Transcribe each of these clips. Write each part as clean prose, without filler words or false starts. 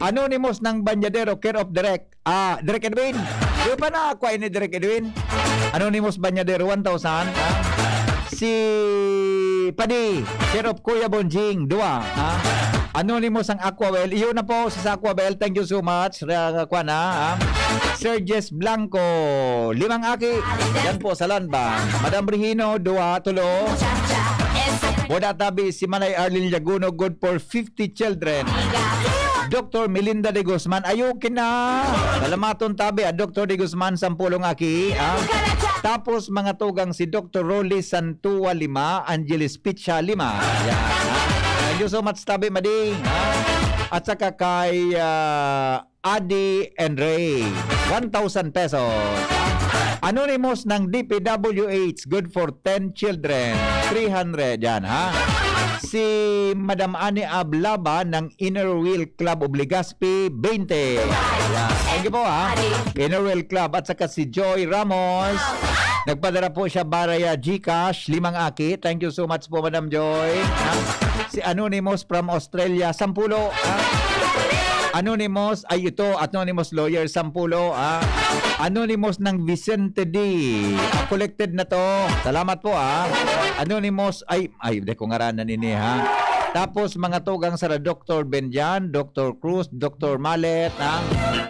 Anonymous ng Banyadero, care of Direk. Direk Edwin. Di pa na ako ni Direk Edwin. Anonymous Banyadero, 1,000. Si Padi, care of Kuya Bonjing, 2. Anonymous ang Aquawell. Iyon na po sa Aquawell. Thank you so much. Serges Blanco, 5 aki. Yan po sa Landbang. Madam Regino, 2, tulo. Boda Tabi, si Manay Arlene Laguno, good for 50 children. Dr. Melinda de Guzman, ayukin na. Salamaton Tabi, Dr. de Guzman, 10 aki. Tapos mga tugang si Dr. Rolly Santua, 5. Angelis Picha, 5. Yan. Thank you so much, Tabi Madi. At saka kay Adi and Ray, 1,000 pesos. Anonymous ng DPWH, good for 10 children, 300. Yan, Si Madam Ani Ablaba ng Inner Wheel Club of Legazpi, 20. Yan. Thank you po, Inner Wheel Club. At saka si Joy Ramos, nagpadala po siya baraya Gcash, 5 aki. Thank you so much po, Madam Joy. Si Anonymous from Australia, 10. Anonymous, Anonymous Lawyer, 10. Anonymous ng Vicente D. Collected na to. Salamat po, Anonymous, hindi ko ngaranan ini, Tapos mga tugang sa Dr. Benjan, Dr. Cruz, Dr. Malet,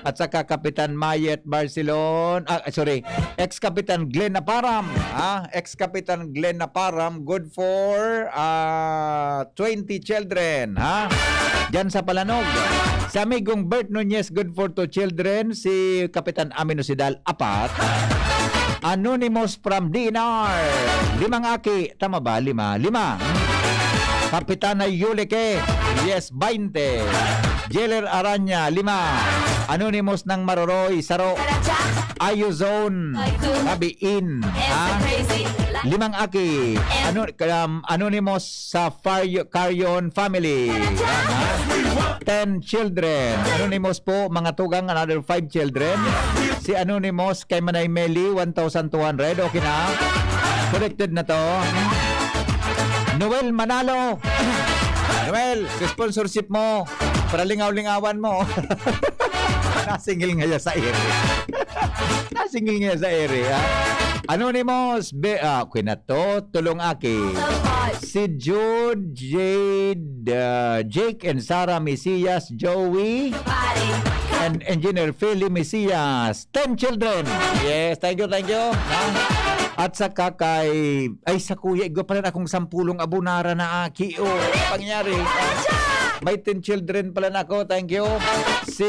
at saka Kapitan Mayet Barcelon, ex-Kapitan Glenn Naparam, ex-Kapitan Glenn Naparam, good for 20 children, Diyan sa Palanog. Si amigong Bert Nunez, good for 2 children. Si Kapitan Amino Sidal, 4. Anonymous from DNR, 5 aki. Tama ba? 5. Kapitana Yulike, yes, 20. Jailer Aranya, 5. Anonymous ng Maroroy, Saro. Ayuzone, Sabi in. 5 aki. Anonymous sa Carrion family. 10 children. Anonymous po, mga tugang, another 5 children. Si Anonymous kay Manay Meli, 1,200. Okay na? Corrected na to. Noel Manalo. Noel, sponsorship mo para lingaw-lingawan mo. Nasingil nga sa ere. Nasingil nga sa ere, Anonymous, tulong aki. Si Jude, Jade, Jake and Sarah Mesias, Joey, and Engineer Philly Mesias. 10 children. Yes, thank you. At saka kay, sa kuya, igo pala na akong 10 abunara na aki. Pangyari. May 10 children pala na ako. Thank you. Si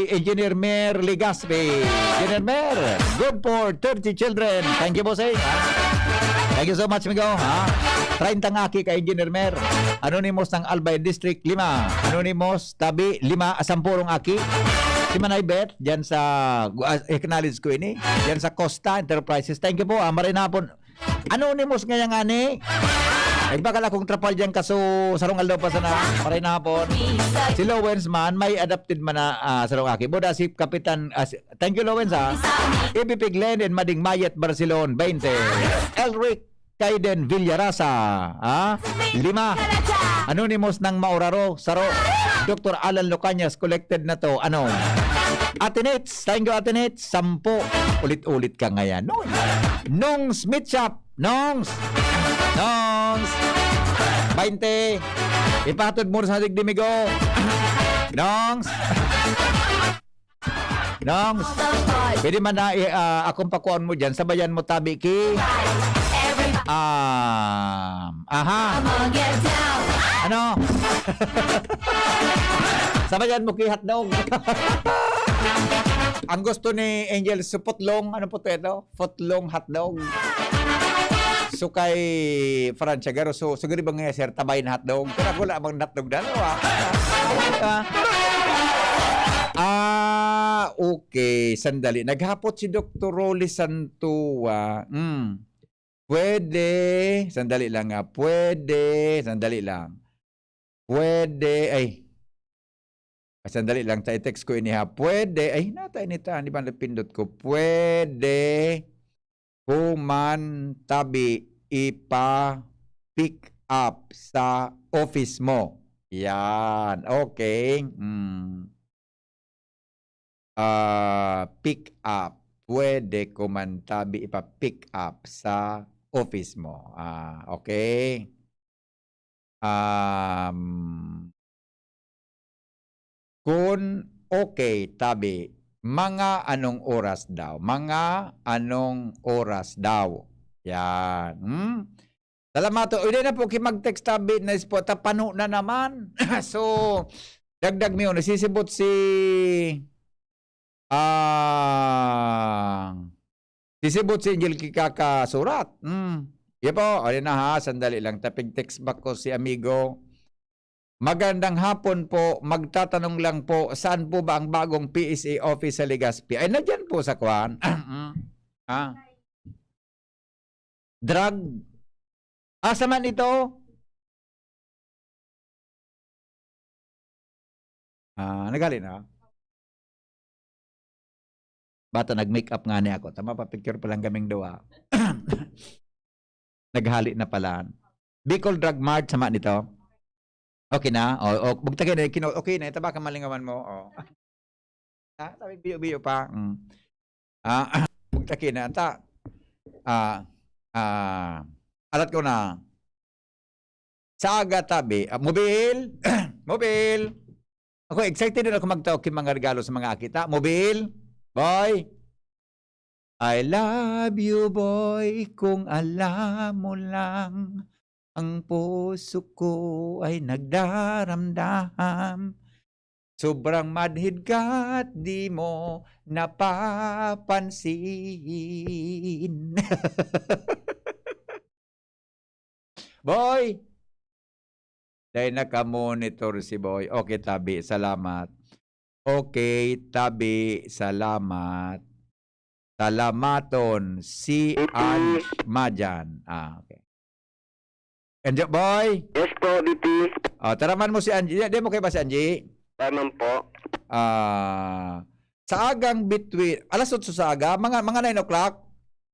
Engineer Mer Legazpi. Engineer Mer, good for 30 children. Thank you, boss. Thank you so much, amigo. 30 aki kay Engineer Mer. Anonymous ng Albay District, 5. Anonymous, Tabi, 10 aki. Si Manay Bet, dyan sa, acknowledge ko ini, dyan sa Costa Enterprises. Thank you po, marinapon. Anonymous ngayon nga ni. Ay bakal akong trapal dyan kaso sarong aldaw pa sana. Marinapon. Si Lowens man, may adapted man na sarong aki. Boda si Kapitan, thank you Lowens EBP Glenn and Mading Mayet Barcelon, 20. Elric Kaiden Villarasa, 5. Anonymous ng Mauraro, Saro. Dr. Alan Lucanyas, collected na to. Atenates, thank you Atenates, 10. Ulit-ulit ka ngayon. Nong Smith Shop, Nongs, 20. Ipatod mo sa digdimigo. Nongs, pwede man na akong pakuan mo dyan, sabayan mo Tabi ki. Sabayan mo ki hotdog. Ang gusto ni Angel sa footlong, ano po ito? Footlong hotdog. So kay Francia Garo, so siguro bang nga sir tabay na hotdog? Pero wala bang hotdog dalawa. Okay, sandali. Naghapot si Dr. Rolly Santua. Pwede, sandali lang sandali lang. Sandali lang, i-text ko ini Pwede, nata inita, di ba napindot ko? Pwede kuman Tabi ipa-pick up sa office mo. Yan. Okay. Pick up. Pwede ko man tabi ipa-pick up sa office mo. Okay. Kung okay, tabi, mga anong oras daw? Mga anong oras daw? Yan. Salamat. Uy, na po mag-text tabi na po. Tapano na naman. So, dagdag mo yun. Nasisibot si... sisibot si Angel Kikaka surat. Yan po. Alin na ha. Sandali lang. Tapig text back ko si amigo. Magandang hapon po. Magtatanong lang po, saan po ba ang bagong PSA office sa Legazpi? Ay, nandyan po sa Kwan. Drug. Asa man ito? Nagali na. Bata, nag-makeup nga niya ako. Tama pa, picture pa lang kaming dawa. Naghali na pala. Bicol Drug Mart, sama nito. Okay na? Bugtagin na. Okay na. Ito ba kamalingawan mo? Sabi, biyo-biyo pa. Bugtagin na. Anta. Alat ko na. Sa aga tabi. Mobile. Mobile. Ako, excited din ako magtawag yung mga regalo sa mga akita. Mobile. Boy. I love you, boy. Kung alam mo lang. Ang puso ko ay nagdaramdam. Sobrang madhid ka at di mo napapansin. Boy! Dahil nakamonitor si Boy. Okay, Tabi. Salamat. Okay, Tabi. Salamat. Salamaton. Si Anj Majan. Okay. Anjo, Boy? Yes po, DP. Taraman mo si Angie. Di mo kayo ba si Angie? Tama po. Sa agang between, alas 8 sa aga, mga 9 o'clock.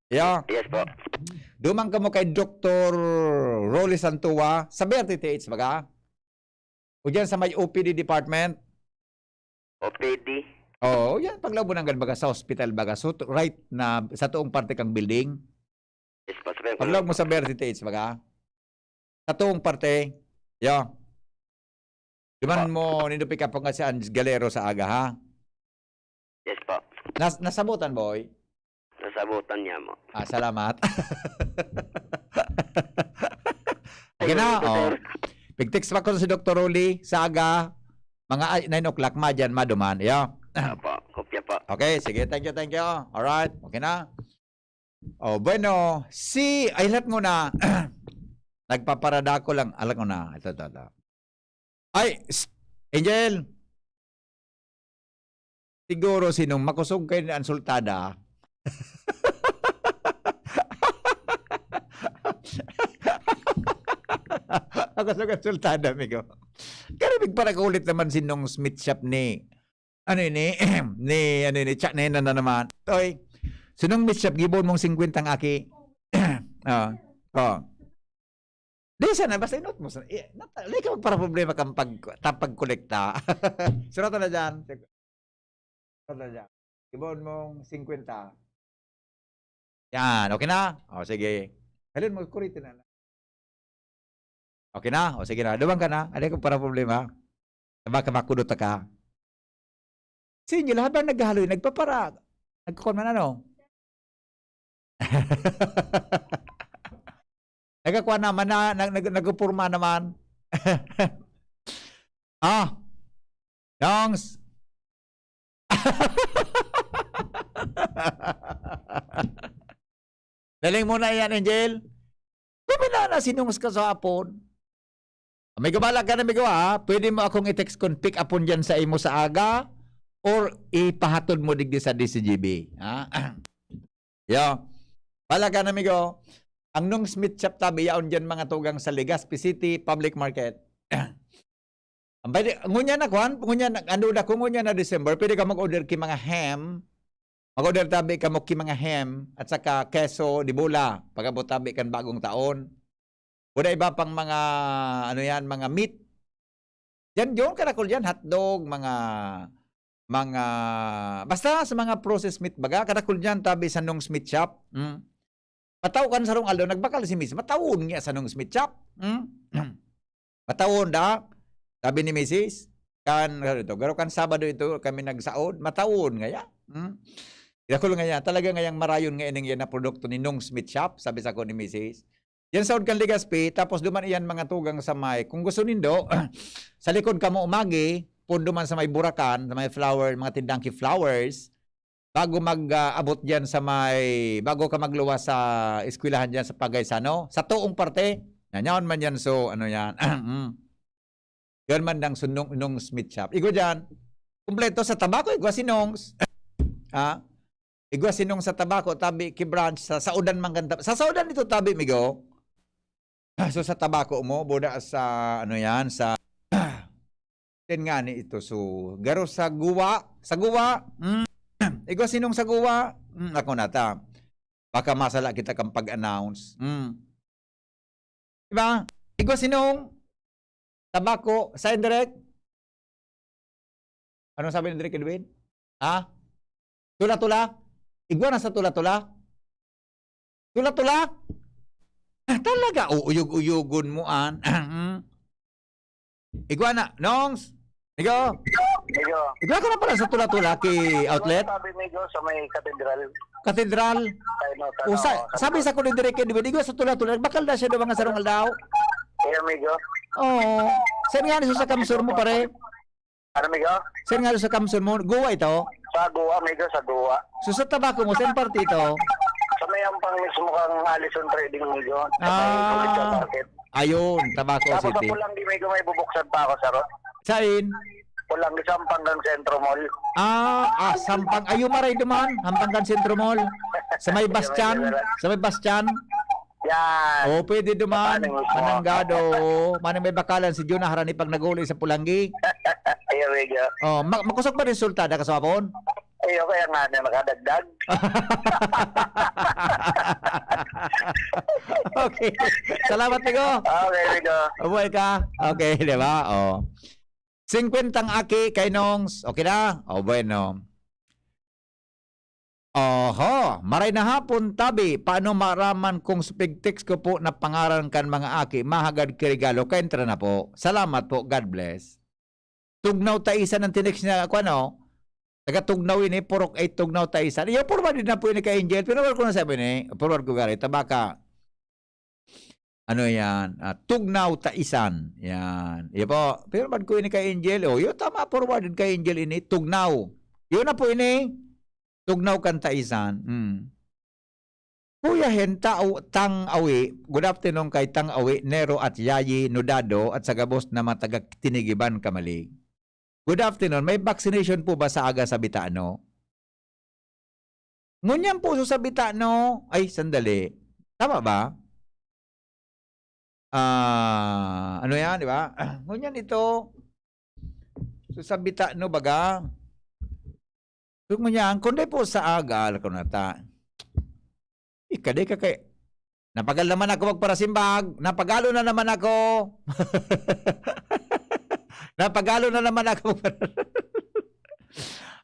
Yeah. Yes po. Dumang ka mo kay Dr. Rolly Santua sa BRTTH baga? O dyan sa may OPD department? OPD. Oo, yan. Paglabo ng baga sa hospital baga. So, right na sa tuong parte kang building. Yes po. Sabihin ko Paglabo lang mo sa BRTTH baga? Sa tuong parte. Yeah. Diman mo, nindupi ka pa nga si Ange Galero sa aga, ha? Yes po. Nasabutan, boy? Nasabutan niya mo. Salamat. Okay na, Pig-text pa ko si Dr. Rolly sa aga, mga 9 o'clock, madyan, maduman. Yeah. Po. Kopya po. Okay, sige, thank you. Alright, okay na. Bueno, ay lahat mo na. Nagpaparada ko lang. Alam ko na. Ito. Ay, Angel. Siguro sinong makusog kayo ni Ansultada. Makusog Ansultada, amigo. Karibig para kaulit naman sinong Smith Shop ni Chak Nena na naman. Toy, sinong Smith Shop, gibon mong 50 ang aki. Di sana, basta inot mo. Hindi ka para problema kang pagkolekta. Sunod na dyan. Ibon mong 50. Yan, okay na? Sige. Halin mo, kuritin na. Okay na? Sige na. Duwang ka na. Ano ka para problema? Baka makudot ka. Sige, lahat ba naghahaloy? Nagpapara. Nagkakon man ano? Nagkakuha naman na, nagpurma naman. Dongs. Daling mo na yan, Angel. Kumina na sinungs ka sa hapon. May gabala ka na, may gawa. Pwede mo akong i-text kung pick upon dyan sa imo sa aga or ipahatod mo digdi sa DCGB. Yo. Bala ka na, amigo. Ang nung Smith Shop tabi, yaon dyan mga tugang sa Legazpi City Public Market. Ngunya na, Kwan. Ngunya na December. Pwede ka mag-order ki mga ham. Mag-order tabi ka mo ki mga ham at saka keso di bula. Pagabot tabi kan bagong taon. Wala iba pang mga, mga meat. Yan yun, karakol yan, hotdog, basta sa mga processed meat baga, karakol yan, tabi sa nung meat shop. Pataw kan sa rong aldo, nagbakal si Miss, matawon nga sa nung meat shop. Matawon da, sabi ni Mrs. Garo kan Sabado ito, kami nagsaod, matawon nga ya. Karakol nga yan, talaga nga yung marayon nga ining yan na produkto ni nung meat shop, sabi sa ko ni Mrs. Yan sa kan Legazpi, tapos duman iyan mga tugang sa may. Kung gusto nindo, sa likod ka mo umagi, pundo man sa may Burakan, sa may flower, mga tindangki flowers, bago mag-abot dyan sa may, bago ka magluwas sa eskwelahan dyan sa Pagaysano, sa tuong parte, nanyaon man yan, so, ano yan, yan man dang sunong nung Smith Shop. Igo dyan, kumpleto sa tabako, igwa sinongs, igwa sinong sa tabako, tabi ki-branch, sa saudan man ganda, sa saudan ito tabi, migo, so sa tabako mo, buda sa, ano yan, sa, ten nga ni ito, so, garo sa guwa, igwa sinong sa guwa, ako nata, baka masala kita kang pag-announce, diba, igwa sinong, tabako, sa indirect, ano sabi ni Direk Edwin? Tula-tula, igwa na sa tula-tula, tula-tula, talaga, uyog-uyogon mo an. Iguana, Nongs. Igo. Igwa ka na pala sa tula-tula kay outlet. Sabi medyo sa may katedral. Katedral. Sabi sa ko ni Direk, di ba? Igwa sa tula-tula. Bakal na siya doon mga sarong aldaw. Kaya medyo. Oo. Saan nga sa kamsur mo pare? Ano medyo? Saan nga sa kamsur mo? Guwa ito? Sa Goa, medyo sa Goa. So sa tabako mo, saan parte ito? Sa may ampang mismo kang Allison Trading medyo. Sa may Tulitsa Market. Ayun, Tabako Tapos sa City. Pulang di medyo may bubuksan pa ako sa ro. Sain? Pulang di Sampang ng Centro Mall. Sampang. Ayun maray duman. Hampanggan Sentro Mall. Sa may Bastian. Sa may Bastian. Yan. Pwede duman. Mananggado. Manang may bakalan si Juna harani pag naguli sa Pulanggi. Ayun medyo. Makusok ba resulta ka sa hapon? Ayun kaya nga na nakadagdag. Okay. Salamat, Tigo. Okay medyo. Abuhay ka. Okay, di ba? 50 ang aki kay Nongs. Okay na? Bueno. Maray na hapon, tabi. Paano maraman kung spigtex ko po na pangaran kan mga aki, mahagad kirigalo, kaintra na po. Salamat po. God bless. Tugnaw taisan ng tinex niya ako, ano? Taga-tugnaw ini, purok 8 tugnaw taisan. Iyo, forward din na po ini kay Angel. Pero ko na sabi ni, forward ko gari, tabaka. Ano yan? Tugnaw taisan. Yan. Iyo po, pero ba't ko ini kay Angel? Yo, tama, forward din kay Angel ini, tugnaw. Yun na po ini, tugnaw kan taisan. Kuya Hen, Tang Awi, good afternoon kay Tang Awi, Nero at Yayi Nudado at sa gabos na mga taga-Tinigiban Kamalig. Good afternoon. May vaccination po ba sa aga sa Bitano? Ngunyan po sa Bitano. Ay, sandali. Tama ba? Ano yan, di ba? Ngunyan ito. Sa Bitano baga. So, ngunyan, kundi po sa aga, alam ko na ta. Ikaday ka kay... Napagal naman ako magparasimbag. Napagalo na naman ako. Napagalo na naman ako.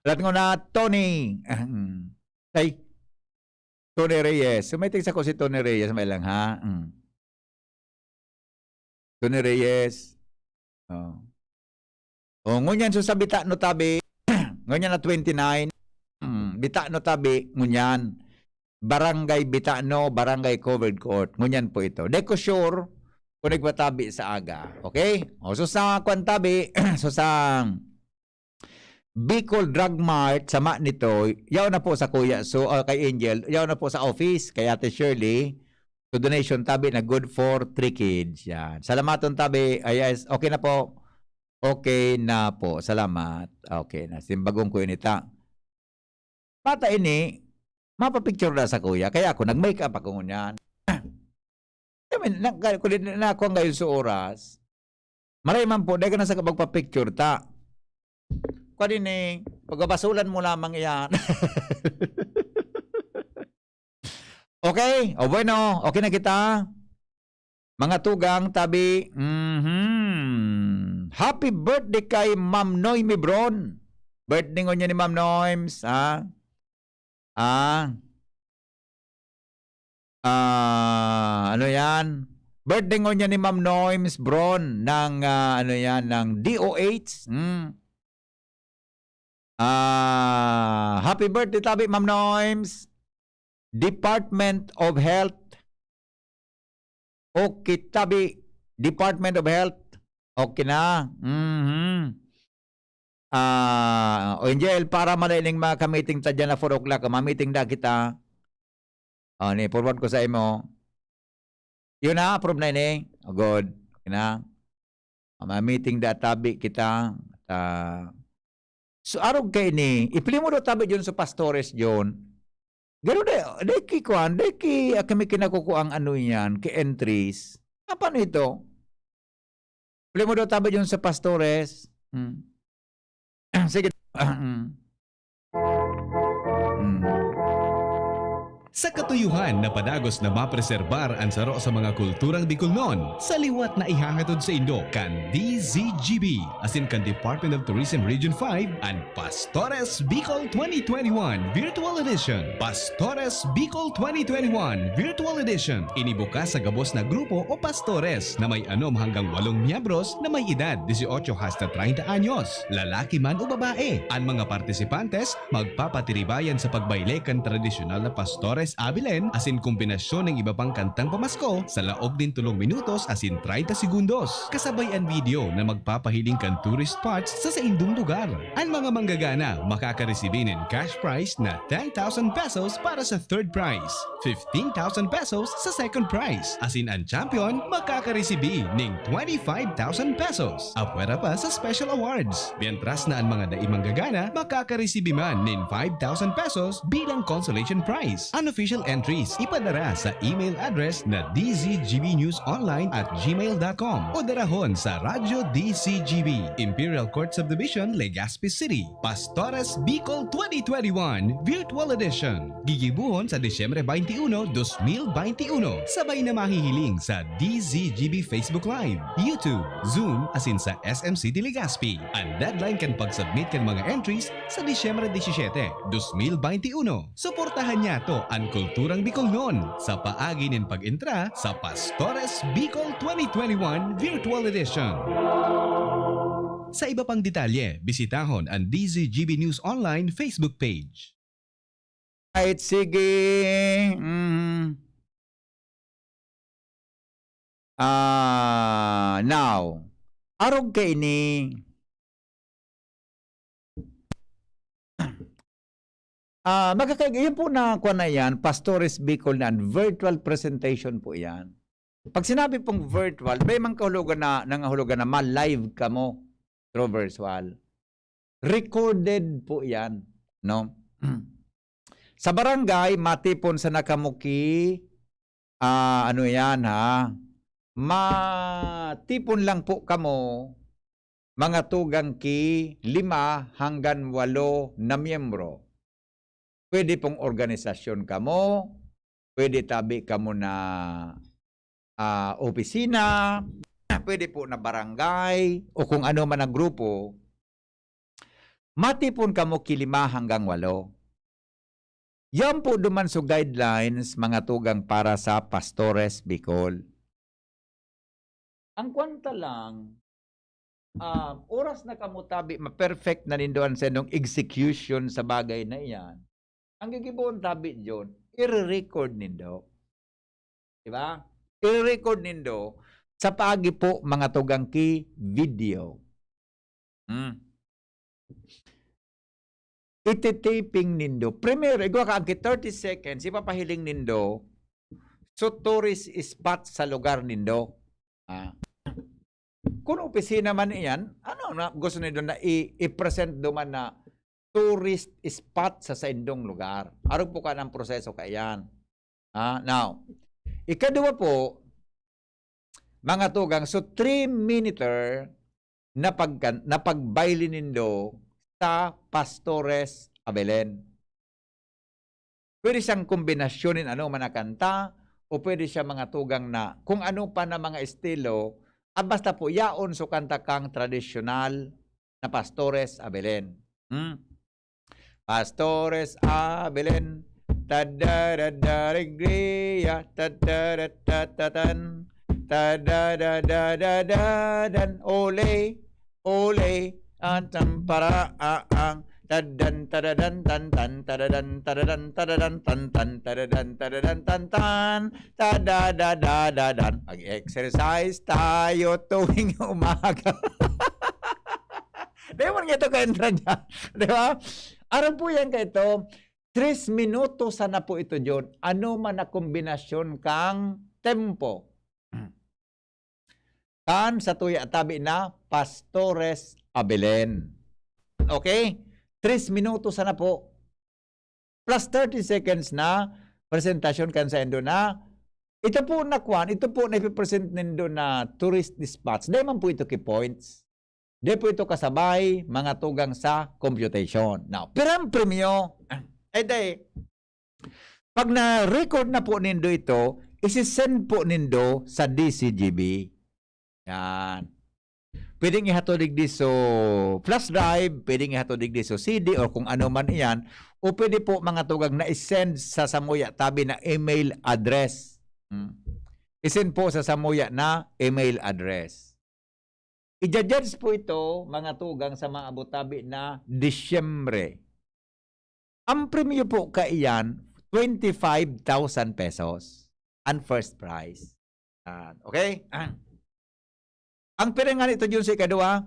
Alam ko na, Tony. Ay, Tony Reyes. Sumitig sa ko si Tony Reyes. May lang, ha? Tony Reyes. Ngunyan so sa Bita no tabi. Ngunyan na 29. Bita no tabi. Ngunyan. Barangay Bitano, Barangay Covered Court. Ngunyan po ito. Deko sure kung nagmatabi sa aga. Okay? So sa kwantabi, so sa Bicol Drug Mart, sama nito, yaw na po sa kuya, so kay Angel, yaw na po sa office, kay Ate Shirley, so donation tabi na good for 3 kids. Yan. Salamaton tabi, yes, okay na po. Okay na po. Salamat. Okay na. Simbagong ko inita. Bata ini, mapapicture na sa kuya. Kaya ako, nag-makeup ako ngunyan. Na ako ngayon sa oras. Maray man po, dahil ka na sa magpapicture ta. Kung ini, pagbabasulan mo lamang iyan. Okay? Bueno. Okay na kita. Mga tugang, tabi. Happy birthday kay Ma'am Noemi Bron. Birthday ko niya ni Ma'am Noims. Ano yan? Birthday ko niya ni Ma'am Noims Bron ng ng DOH. Happy birthday tabi Ma'am Noims. Department of Health. Okay tabi Department of Health. Okay na. Angel, para malaining makamiting ta dyan na 4 o'clock. Mamiting na kita. Ni forward ko sa imo. Yun na, approve na ini. Good. Okay na. Mamiting da tabi kita. So, arog kay ni. Ipili mo do tabi dyan sa Pastores dyan. Gano'n deki kuhan. Deki kami kinakukuang ano yan. Ki entries. Paano ito? Ipili mo do tabi dyan sa Pastores. Sige. Sa katuyuhan na padagos na mapreserbar ang saro sa mga kulturang Bicolnon, sa liwat na ihahatod sa Indo kan DZGB, as in kan Department of Tourism Region 5 and Pastores Bicol 2021 Virtual Edition. Pastores Bicol 2021 Virtual Edition inibukas sa gabos na grupo o pastores na may 6 hanggang 8 miyembros na may edad 18 hasta 30 anyos, lalaki man o babae. Ang mga partisipantes magpapatiribayan sa pagbayle kan tradisyonal na Pastores Abilen as in kombinasyon ng iba pang kantang pamasko sa laog din 3 minutos as in 30 segundos. Kasabay ang video na magpapahiling kan tourist spots sa indong lugar. Ang mga manggagana makakaresibin ng cash prize na 10,000 pesos para sa third prize, 15,000 pesos sa second prize. As in ang champion makakaresibin ng 25,000 pesos. Apwera pa sa special awards. Mientras na ang mga manggagana makakaresibin man ng 5,000 pesos bilang consolation prize. Unofficial entries ipadara sa email address na dzgbnewsonline@gmail.com o darahon sa Radyo DCGB, Imperial Court Subdivision, Legazpi City, Pastores Bicol 2021 Virtual Edition. Gigibuhon sa Disyembre 21, 2021. Sabay na mahihiling sa DZGB Facebook Live, YouTube, Zoom asin sa SMC Legazpi. Ang deadline kan pag-submit kan mga entries sa Disyembre 17, 2021. Suportahan niya to ang kulturang Bicolnon sa paagi ng pag-intra sa Pastores Bicol 2021 Virtual Edition. Sa iba pang detalye, bisitahon ang DZGB News Online Facebook page. Right, sige. Now, arog kay ni yun po na kuha na yan, Pastores Bicol na virtual presentation po yan. Pag sinabi pong virtual, may mga kahulugan na ma-live ka mo through virtual. Recorded po yan. No? Sa barangay, matipon sa nakamuki, matipon lang po kamo, mga tugang ki 5 hanggang 8 na miyembro. Pwede pong organisasyon kamo, pwede tabi kamo na opisina, pwede po na barangay, o kung ano man ang grupo. Matipon kamo ki 5 hanggang 8. Yan po duman so guidelines, mga tugang para sa Pastores Bicol. Ang kwanta lang, oras na kamutabi, ma-perfect na nindoan sa inong execution sa bagay na iyan. Ang gigibuon tabi dyan, i-record nindo. Diba? I-record nindo sa paagi po mga tugang ki video. Iti-taping nindo. Primero, igwa ka ang 30 seconds, ipapahiling nindo so tourist spot sa lugar nindo. Kung opisina man iyan, ano na gusto nindo na i-present duman na tourist spot sa indong lugar. Arog po ka ng proseso kayan. Now, ikadua po, mga tugang, so 3-minute na pagbaili nindo sa Pastores Abilen. Pwede siyang kombinasyonin ano man na kanta o pwede siya mga tugang na kung ano pa na mga estilo Basta po, yaon so kanta kang tradisyonal na Pastores a Belen. Pastores a Belen, tadadadaregria, tadadadatatan, tadadadadadan, ole, ole, antam para aang, tadan tadadan tan tan tadadan tadadan tadadan tan tan tadadan tadadan tan tan tadadadadadan. Mag-exercise tayo tuwing umaga. Di mo nga ito ka-entra dyan. Di ba? Araw po yan ka ito. 3 minutos sana po ito, John. Ano man na kombinasyon kang tempo. Kan sa tuya tabi na Pastores a Belen. Okay? 3 minutos sana po. Plus 30 seconds na presentasyon kan sa endo na ito po na ipipresent nindo na tourist spots. Di man po ito key points. Di po ito kasabay mga tugang sa computation. Now, pirang premyo, pag na-record na po nindo ito, isi-send po nindo sa DCGB. Yan. Pwedeng ihatulig di so flash drive, pwedeng ihatulig di so CD o kung ano man iyan, o pwede po mga tugang na isend sa Samuya tabi na email address. Isend po sa Samuya na email address. I-judge po ito mga tugang sa mga abutabi na Disyembre. Ang premyo po kaiyan 25,000 pesos ang first prize. Okay? Ang pirangan ito yun sa ikadua.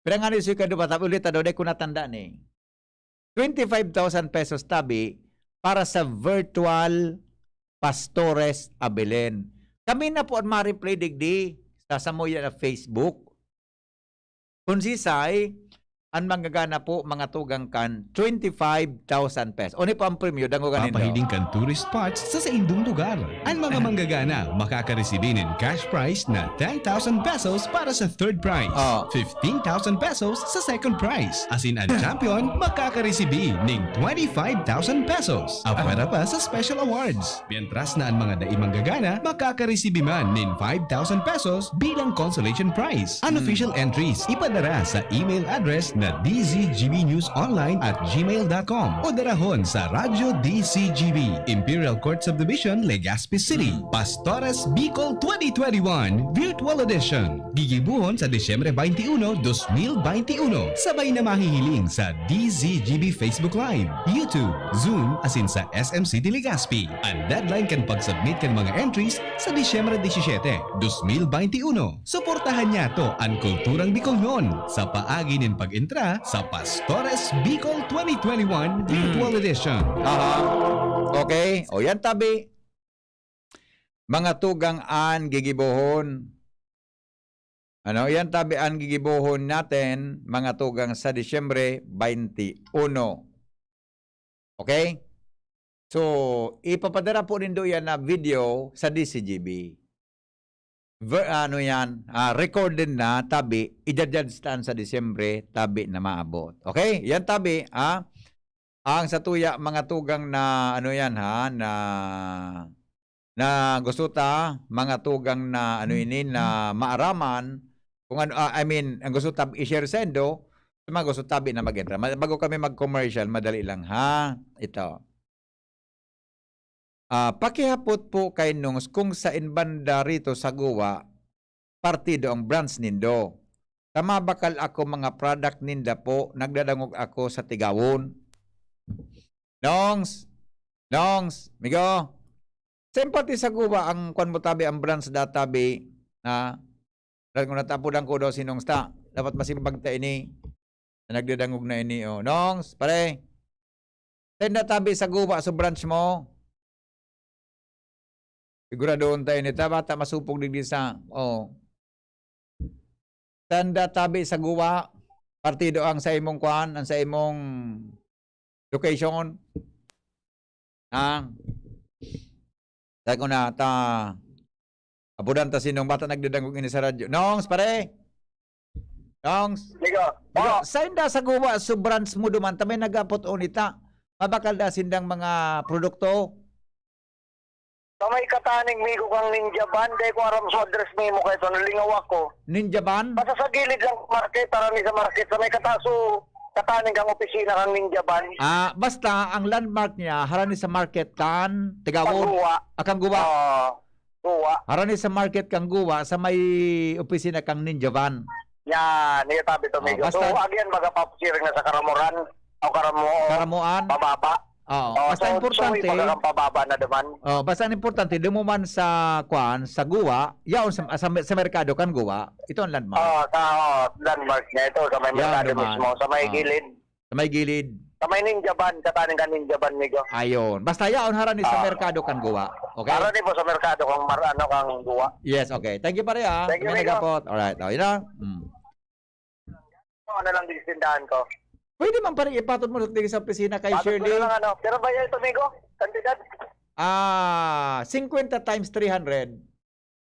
Pirangan ito sa ikadua. Tapi ulit, dahil ko natanda ni. 25,000 pesos tabi para sa virtual Pastores a Belen. Kami na po ang ma-replay digdi sa Samuya na Facebook. Kung sisay, ang manggagana po mga tugang kan 25,000 pesos. O ni po ang premyo, dango ganin Papahiling kan tourist spots sa indong lugar. Ang mga manggagana makakaresibi ng cash prize na 10,000 pesos para sa third prize, 15,000 pesos sa second prize. As in, ang champion makakaresibi ng 25,000 pesos. Para pa sa special awards. Mientras na ang mga daing manggagana makakaresibi man ng 5,000 pesos bilang consolation prize. Unofficial entries ipadara sa email address na dzgbnewsonline@gmail.com o darahon sa Radyo DCGB, Imperial Court Subdivision, Legazpi City, Pastores Bicol 2021 Virtual Edition. Gigibuhon sa Disyembre 21, 2021. Sabay na mahihiling sa DZGB Facebook Live, YouTube, Zoom, asin sa SM City Legazpi. Ang deadline kan pag-submit kan mga entries sa Disyembre 17, 2021. Suportahan niya to ang kulturang Bicolnon sa paagi ng pag-intra sa Pastores Bicol 2021 Virtual Edition. Okay. O yan tabi. Mga tugang an gigibohon. Ano, yan tabi an gigibohon natin mga tugang sa Disyembre 21. Okay? So, ipapadara po nindo yan na video sa DCGB. Recorded na tabi, i-judge sa Disyembre, tabi na maabot. Okay? Yan tabi, ang sa tuya, mga tugang na, na gusto ta, mga tugang na, na maaraman, kung ano, ang gusto ta, i-share sendo, mga gusto tabi na mag-entra. Bago kami mag-commercial, madali lang, ha? Ito. Pakihapot po kay Nungs kung sa inbanda rito sa Goa, partido ang branch nindo. Tama bakal ako mga product ninda po, nagdadangog ako sa Tigawon. Nungs, migo, sempati sa Goa ang kwan mo tabi ang branch databi na kung natapudan ko daw si Nungs ta, dapat masimbag ta ini, na nagdadangog na ini. Oh. Nungs, pare, tenda tabi sa Goa sa branch mo. Siguradoon tayo nito, bata masupog digdi sa, tanda tabi sa guwa, partido ang sa imong kuan, ang sa imong location. Sabi ko na, abudan ta sinong bata nagdadangog ini sa radyo. Nongs, pare! Nongs! Liga. Sa inda sa guwa, sa branch mo duman, tamay nagapot unita, mabakal da sindang mga produkto. Sa may kataning migo kang ninja ban, di ko aram sa address mo kayo, so nalingaw ako. Ninja ban? Basta sa gilid lang market, tarami sa market, sa may kataso, kataning kang opisina kang ninja ban. Basta ang landmark niya harani sa market kan Tigawon. Pagguwa. Kang Guwa. Guwa. Harani sa market kang Guwa sa may opisina kang Ninja Van. Yan, niyatabi to migo. basta- So, again, magapapsiring na sa Karamuran, o Karamuan. pababa. Basta importante. Kang pababa na naman. Basta ang importante dimo man sa sa Guwa, yaon sa merkado kan Guwa. Ito ang landmark. Sa landmark niya ito, sa may Yan merkado naman. mismo, sa may gilid. Sa may gilid. Sa may ninja ban, kataning ka ninja ban, migo. Ayon. Basta yaon harani sa merkado kan Guwa. Okay? Para din po sa merkado kang kang guwa. Yes, okay. Thank you pare ah. Thank you, May Migo. nagapot. Alright. Yun na. Ano lang din tindahan ko. Pwede man pare ipatod mo sa opisina kay Patod ko Shirley. na lang ano. Pero ba yan ito, migo? Kandidat? 50 times 300.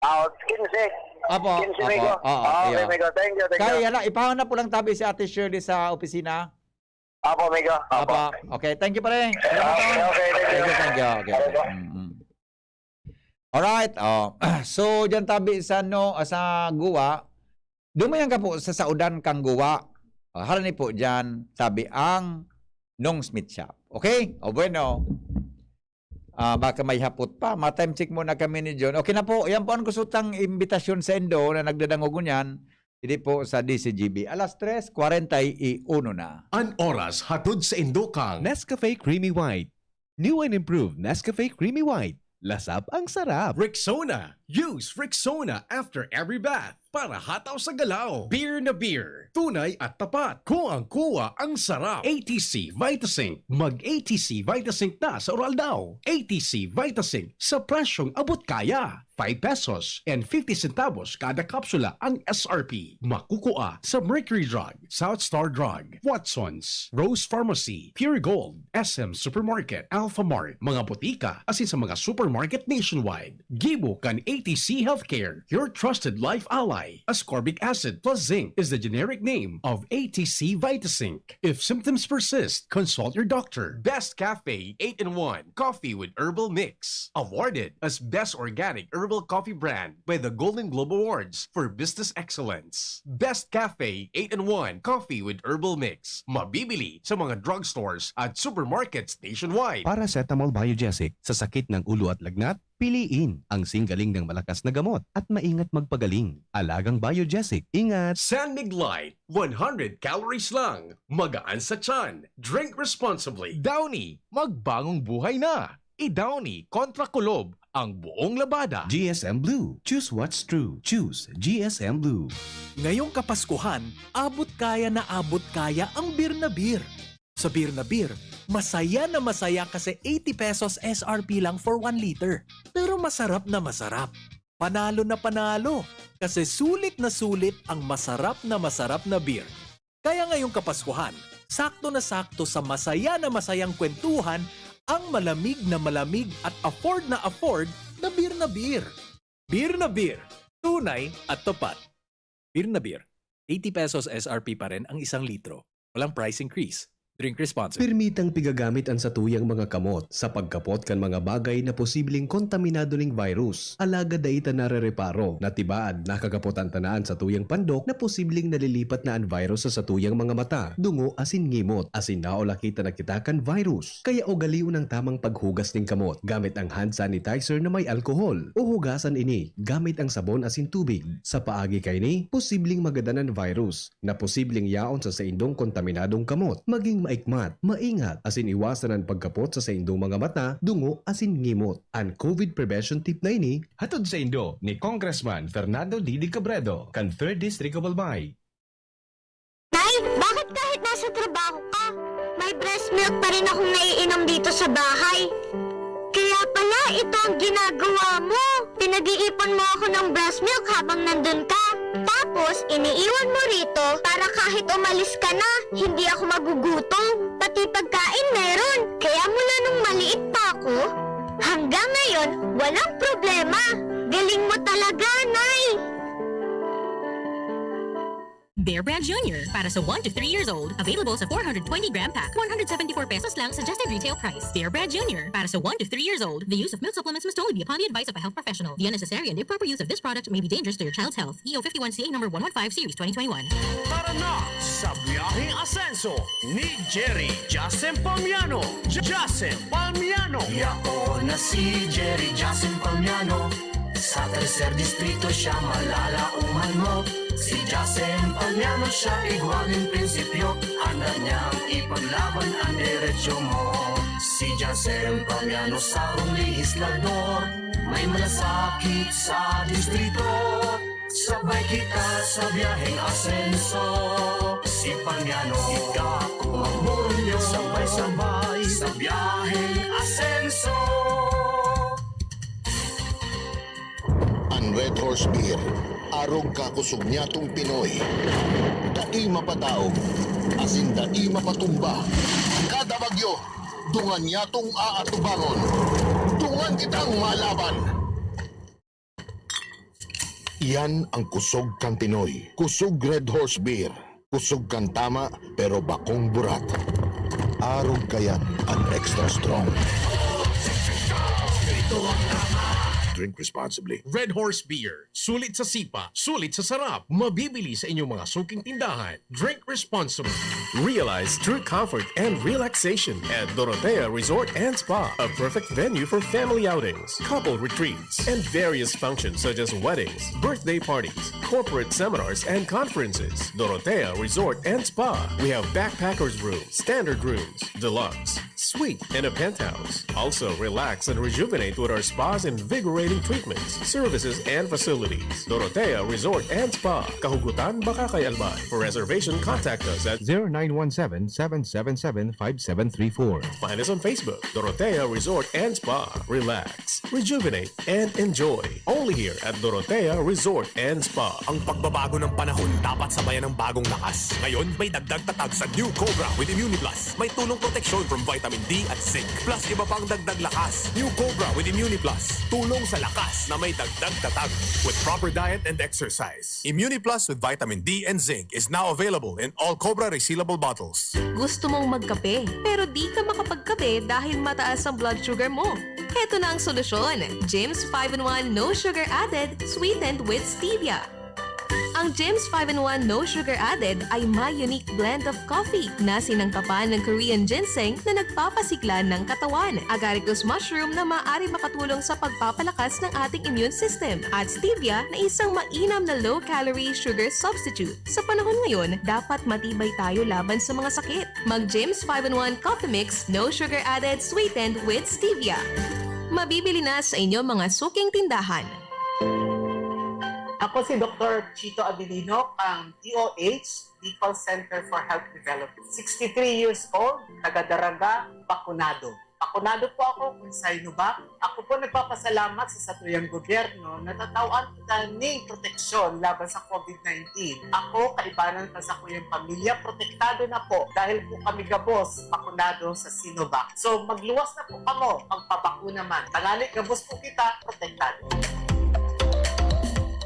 15. Apo. 15, migo. Okay, yeah. migo. Thank you, thank you. Kaya lang, ipahanap po lang tabi si Ate Shirley sa opisina. Apo, migo. Apo. Okay, thank you pare. Salamat. Okay, thank you. Thank you. Okay. Alright. So, dyan tabi sa sa Guwa. Dumayan ka po sa saudan kang Guwa. Harani po dyan, sabi ang Nong Smith Shop. Okay? Bueno. Baka may hapot pa. Ma-time check muna kami ni John. Okay na po. Yan po ang kusutang imbitasyon sa Indo na nagdadango niyan. Hindi po sa DCGB. Alas 3:41 na. An oras hatod sa Indokang Nescafe Creamy White. New and improved Nescafe Creamy White. Lasap ang sarap. Rexona. Use Rexona after every bath para hataw sa galaw. Beer na beer. Tunay at tapat. Kuwang-kuwa ang sarap. ATC Vitasync. Mag-ATC Vitasync na sa oral daw. ATC Vitasync sa presyong abot kaya. 5 pesos and 50 centavos kada kapsula ang SRP. Makukuha sa Mercury Drug, South Star Drug, Watson's, Rose Pharmacy, Pure Gold, SM Supermarket, Alpha Mart, mga botika, asin sa mga supermarket nationwide. Gibo kan ATC Healthcare, your trusted life ally. Ascorbic acid plus zinc is the generic name of ATC Vitasync. If symptoms persist, consult your doctor. Best Cafe 8-in-1 Coffee with Herbal Mix. Awarded as Best Organic Herbal Coffee Brand by the Golden Globe Awards for Business Excellence. Best Cafe 8-in-1 Coffee with Herbal Mix. Mabibili sa mga drugstores at supermarkets nationwide. Paracetamol Biogesic sa sakit ng ulo at lagnat, piliin ang singgaling ng malakas na gamot at maingat magpagaling. Alagang Biogesic, ingat! San Mig Light, 100 calories lang. Magaan sa tiyan. Drink responsibly. Downy, magbagong buhay na. I-Downy kontra kulob ang buong labada. GSM Blue. Choose what's true. Choose GSM Blue. Ngayong Kapaskuhan, abot kaya na abot kaya ang beer na beer. Sa beer na beer, masaya na masaya kasi 80 pesos SRP lang for 1 liter. Pero masarap na masarap. Panalo na panalo kasi sulit na sulit ang masarap na beer. Kaya ngayong Kapaskuhan, sakto na sakto sa masaya na masayang kwentuhan ang malamig at afford na beer na beer. Beer na beer, tunay at tapat. Beer na beer, 80 pesos SRP pa rin ang 1 litro. Walang price increase. Drink responsibly. Permitang pigagamit ang satuyang mga kamot sa pagkapot kan mga bagay na posibleng kontaminado ning virus. Alaga daita narereparo na tibaad nakagapot ang tanaan sa tuyang pandok na posibleng nalilipat na ang virus sa satuyang mga mata, dungo asin ngimot, asin naola kita nakitakan virus. Kaya ugaliw ng tamang paghugas ning kamot gamit ang hand sanitizer na may alkohol o hugasan ini gamit ang sabon asin tubig. Sa paagi kay ni, posibleng magadanan virus na posibleng yaon sa indong kontaminadong kamot. Maging maikmat, maingat, asin iwasan ang pagkapot sa indong mga mata, dungo, asin ngimot. Ang COVID prevention tip na ini, hatod sa Indo ni Congressman Fernando Didi Cabredo, kan 3rd District of Albay. Nay, bakit kahit nasa trabaho ka, may breast milk pa rin akong naiinom dito sa bahay? Kaya pala ito ang ginagawa mo. Pinag-iipon mo ako ng breast milk habang nandun ka. Tapos, iniiwan mo rito para kahit umalis ka na, hindi ako magugutom. Pati pagkain meron. Kaya mula nung maliit pa ako, hanggang ngayon, walang problema. Galing mo talaga, Nay. Bear Brand Junior para sa 1 to 3 years old. Available sa 420-gram pack. 174 pesos lang suggested retail price. Bear Brand Junior para sa 1 to 3 years old. The use of milk supplements must only be upon the advice of a health professional. The unnecessary and improper use of this product may be dangerous to your child's health. EO 51CA number 115 series 2021. Tara na sa biyaheng asenso ni Jerry Jasen Palmiano. Jasen Palmiano. Ako na si Jerry Jasen Palmiano. Sa tercer distrito siya malalauman mo. Si Jasen Palmiano siya igualing prinsipyo. Handa niyang ipaglaban ang diretsyo mo. Si Jasen Palmiano sa legislador. May malasakit sa distrito. Sabay kita sa biyaheng asenso. Si Palmiano, ikaw kumamulyo. Sabay-sabay sa biyaheng asenso. Ang Red Horse Beer, arog kakusog niya tong Pinoy. Dai mapataog, asin dai mapatumba. Kada bagyo, dungan niya tong aatubangon. Dungan kitang malaban. Yan ang kusog kang Pinoy. Kusog Red Horse Beer. Kusog kang tama, pero bakong burat. Arog kayan ang extra strong. Ito ang tama. Drink responsibly. Red Horse Beer. Sulit sa sipa, sulit sa sarap. Mabibili sa inyong mga suking tindahan. Drink responsibly. Realize true comfort and relaxation at Dorotea Resort and Spa, a perfect venue for family outings, couple retreats, and various functions such as weddings, birthday parties, corporate seminars, and conferences. Dorotea Resort and Spa. We have backpackers rooms, standard rooms, deluxe, suite, and a penthouse. Also, relax and rejuvenate with our spas and invigorating treatments, services, and facilities. Dorotea Resort and Spa. Kahugutan, Bakakay, Albay. For reservation, contact us at 0917-777-5734. Find us on Facebook, Dorotea Resort and Spa. Relax, rejuvenate, and enjoy. Only here at Dorotea Resort and Spa. Ang pagbabago ng panahon dapat sabayan ng bagong lakas. Ngayon, may dagdag tatag sa New Cobra with ImmuniPlus. May tulong proteksyon from vitamin D at zinc. Plus, iba pang dagdag lakas. New Cobra with ImmuniPlus. Tulong sa lakas na may dagdag tatag with proper diet and exercise. ImmuniPlus with vitamin D and zinc is now available in all Cobra resealable bottles. Gusto mong magkape, pero di ka makapagkape dahil mataas ang blood sugar mo. Heto na ang solusyon. Jims 5-in-1 No Sugar Added, sweetened with stevia. Ang Jims 5-in-1 No Sugar Added ay may unique blend of coffee na sinangkapan ng Korean ginseng na nagpapasigla ng katawan, agaricus mushroom na maaari makatulong sa pagpapalakas ng ating immune system, at stevia na isang mainam na low-calorie sugar substitute. Sa panahon ngayon, dapat matibay tayo laban sa mga sakit. Mag Jims 5-in-1 Coffee Mix No Sugar Added, sweetened with stevia. Mabibili na sa inyong mga suking tindahan. Ako si Dr. Chito Abilino, ang DOH, Bicol Center for Health Development. 63 years old, taga-Daraga, bakunado. Bakunado po ako kung sa Sinovac. Ako po nagpapasalamat sa satuyang gobyerno na tatawan kita ng proteksyon laban sa COVID-19. Ako, kaibanan pa sa kuyang pamilya, protektado na po dahil po kami gabos, bakunado sa Sinovac. So magluwas na po kamo, magpabakuna man. Tangali, gabos po kita, protektado.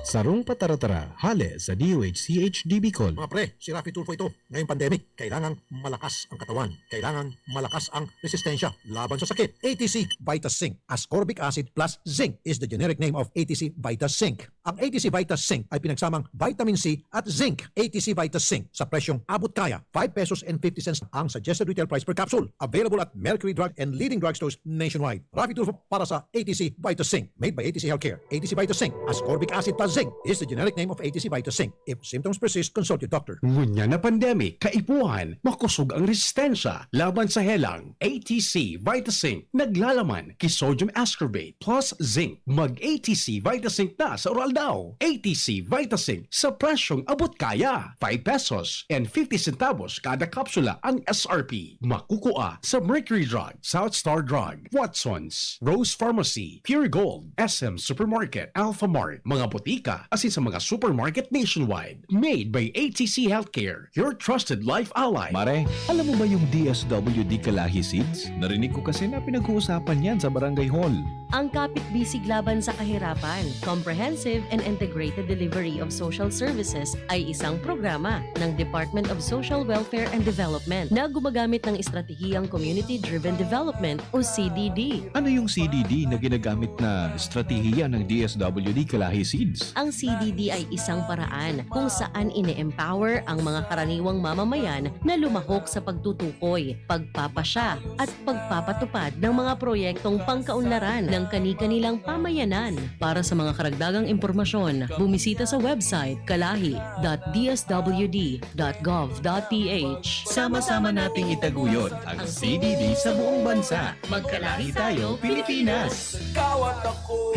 Sarong Pataratara, hale sa DOH-CHD Bicol. Mga pre, si Rafi Tulfo ito. Ngayong pandemic, kailangan malakas ang katawan. Kailangan malakas ang resistensya laban sa sakit. ATC Vitas Zinc. Ascorbic acid plus zinc is the generic name of ATC Vitas Zinc. Ang ATC Vitas Zinc ay pinagsamang vitamin C at zinc. ATC Vitas Zinc sa presyong abot kaya. 5 pesos and 50 cents ang suggested retail price per capsule. Available at Mercury Drug and leading drugstores nationwide. Rafi Tulfo para sa ATC Vitas Zinc. Made by ATC Healthcare. ATC Vitas Zinc. Ascorbic acid plus zinc is the generic name of ATC Vitas Zinc. If symptoms persist, consult your doctor. Ngunya na pandemic, kaipuhan, makusog ang resistensya laban sa helang. ATC Vitazinc, naglalaman kay sodium ascorbate plus zinc. Mag-ATC Vitazinc na sa oral daw. ATC Vitazinc sa presyong abot kaya. 5 pesos and 50 centavos kada kapsula ang SRP. Makukuha sa Mercury Drug, South Star Drug, Watson's, Rose Pharmacy, Pure Gold, SM Supermarket, Alpha Mart, mga butika, asin sa mga supermarket nationwide. Made by ATC Healthcare, your trusted life ally. Mare, alam mo ba yung DSWD Kalahi Seeds? Narinig ko kasi na pinag-uusapan yan sa barangay hall. ang kapit-bisig laban sa kahirapan. Comprehensive and Integrated Delivery of Social Services ay isang programa ng Department of Social Welfare and Development na gumagamit ng estratehiyang Community-Driven Development o CDD. Ano yung CDD na ginagamit na estratehiya ng DSWD Kalahi Seeds? Ang CDD ay isang paraan kung saan ine-empower ang mga karaniwang mamamayan na lumahok sa pagtutukoy, pagpapasya at pagpapatupad ng mga proyektong pangkaunlaran ng kani-kanilang pamayanan. Para sa mga karagdagang impormasyon, bumisita sa website kalahi.dswd.gov.ph. Sama-sama nating itaguyod ang CDD sa buong bansa. Magkalahi tayo, Pilipinas! Ikaw at ako,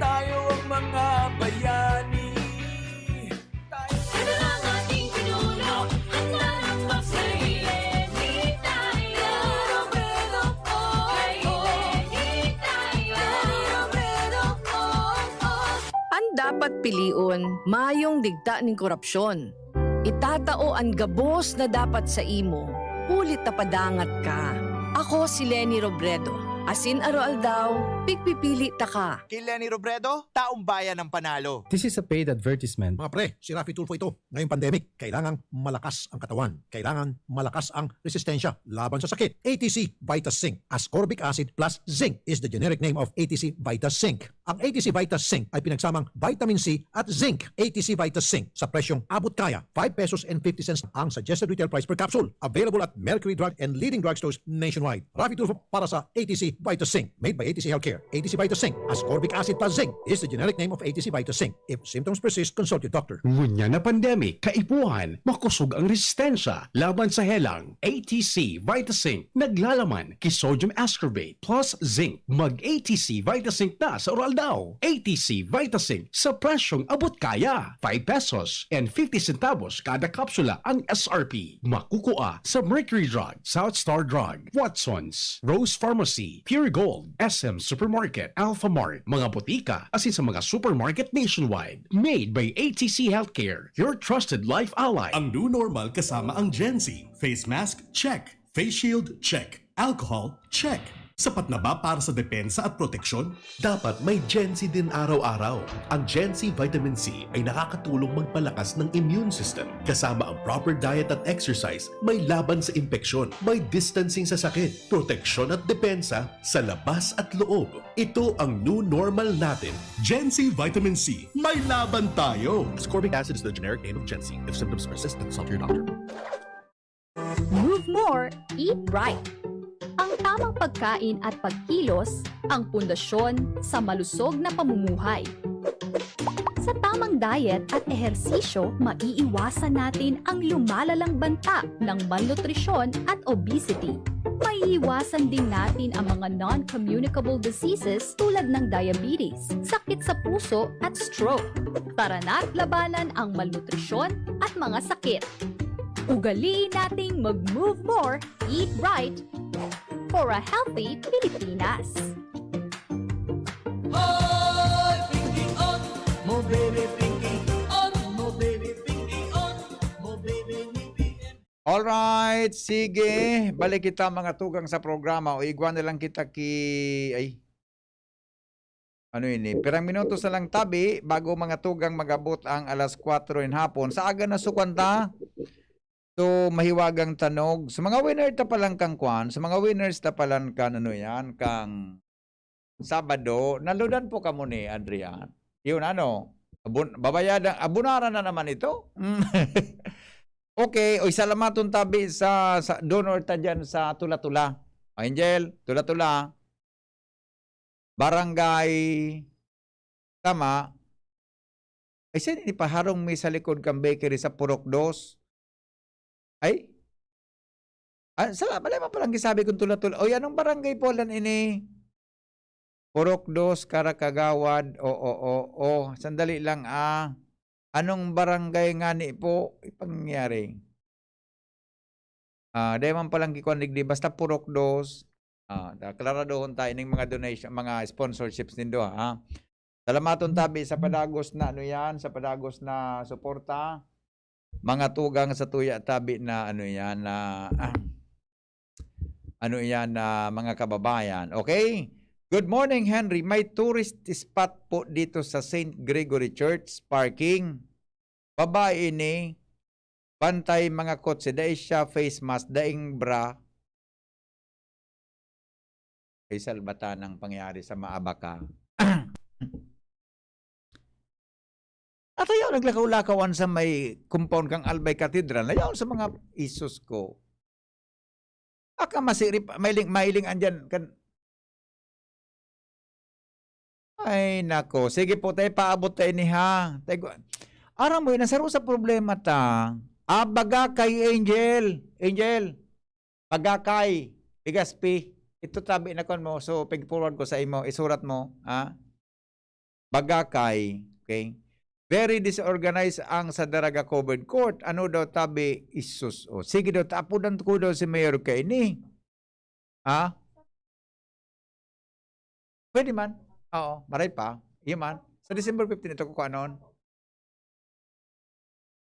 tayo ang mga bayani. Ano lang ating pinuno, handa ng magsayin. Di tayo, Robredo po. Di tayo, Robredo po. Ang dapat piliun, mayong digta ning korupsyon. Itatao ang gabos na dapat sa imo, ulit na padangat ka. Ako si Lenny Robredo. Asin aroal daw, pigpipili ta ka. Kay Lenny Robredo, taong bayan ng panalo. This is a paid advertisement. Mga pre, si Rafi Tulfo ito. Ngayong pandemic, kailangang malakas ang katawan. Kailangan malakas ang resistensya laban sa sakit. ATC Vitas Zinc. Ascorbic acid plus zinc is the generic name of ATC Vitas Zinc. Ang ATC Vitas Zinc ay pinagsamang vitamin C at zinc. ATC Vitas Zinc sa presyong abot kaya. 5 pesos and 50 cents ang suggested retail price per capsule. Available at Mercury Drug and leading drugstores nationwide. Rafi Tulfo para sa ATC Vitas Zinc. Made by ATC Healthcare. ATC Vitas Zinc. Ascorbic acid plus zinc is the generic name of ATC Vitas Zinc. If symptoms persist, consult your doctor. Ngunya na pandemic, kaipuhan, makusog ang resistensya laban sa helang. ATC Vitasync naglalaman kay sodium ascorbate plus zinc. Mag-ATC Vitasync na sa oral daw. ATC Vitasync sa presyong abot kaya. 5 pesos and 50 centavos kada kapsula ang SRP. Makukuha sa Mercury Drug, South Star Drug, Watson's, Rose Pharmacy, Pure Gold, SM Supermarket, Alpha Mart, mga botika, asin sa mga supermarket nationwide. Made by ATC Healthcare, your trusted life ally. Ang new normal kasama ang Gen Z. Face mask, check. Face shield, check. Alcohol, check. Sapat na ba para sa depensa at proteksyon? Dapat may Gen Z din araw-araw. Ang Gen Z Vitamin C ay nakakatulong magpalakas ng immune system. Kasama ang proper diet at exercise, may laban sa impeksyon, may distancing sa sakit, proteksyon at depensa sa labas at loob. Ito ang new normal natin. Gen Z Vitamin C. May laban tayo! Ascorbic acid is the generic name of Gen Z. If symptoms persist, consult your doctor. Move more, eat right. Ang tamang pagkain at pagkilos ang pundasyon sa malusog na pamumuhay. Sa tamang diet at ehersisyo, maiiwasan natin ang lumalalang banta ng malnutrisyon at obesity. Maiiwasan din natin ang mga non-communicable diseases tulad ng diabetes, sakit sa puso at stroke. Tara na't labanan ang malnutrisyon at mga sakit. Ugaliin nating mag-move more, eat right, for a healthy Pilipinas. Oy, pinky on, mo baby pinky on, mo baby pinky on, mo baby nipi. Alright, sige. Balik kita mga tugang sa programa. O igwan na lang kita ano ini? Pirang minutos na lang tabi bago mga tugang magabot ang alas 4 in hapon. Sa aga na sukwanta. So, mahiwagang tanog. Sa mga winners na palang kang kwan, sa mga winners na palang kan, ano yan, kang Sabado, naludan po ka mo ni Adrian. Yun, ano, babayadan, abunaran na naman ito. Okay, o salamaton tabi sa donor ta dyan sa Tula-Tula. Angel, Tula-Tula. Barangay Tama. Ay, saan ni paharong may sa likod kang bakery sa Purok 2? Ay? Sala, balay mo palang gisabi kong Tula-Tula. O, anong barangay po lan ini? Purok 2, Karakagawad. O. Sandali lang, Anong barangay nga ni po? Ipangyari. Dahil man palang kikuanig di. Basta Purok 2. Klaradohon tayo ng mga donation, mga sponsorships nindo, ha? Salamaton tabi sa padagos na, ano yan? Sa padagos na suporta. Mga tugang sa tuya tabi na ano yan na mga kababayan. Okay? Good morning, Henry. May tourist spot po dito sa St. Gregory Church parking. Babae ni bantay mga kotse, dahil siya face mask, daing bra. Ay salbata ng pangyari sa Maabaka. At ayaw naglakaw-lakawan sa may compound kang Albay Cathedral. Ayaw sa mga isus ko. Aka masirip, mailing andyan. Ay nako, sige po tayo, paabot tayo ni ha. Aram mo, nasaro sa problema ta. Bagakay, Angel. Angel, bagakay. Igaspi. Ito tabi na kon mo. So, pag-forward ko sa imo. Isurat mo. Ha? Bagakay. Okay? Very disorganized ang sa Daraga Covered Court. Ano daw tabi? Isus. O, sige daw, tapudan ko daw si Mayor kay ni. Ha? Pwede man. Oo, maray pa. Iya man. Sa December 15 ito ko anon.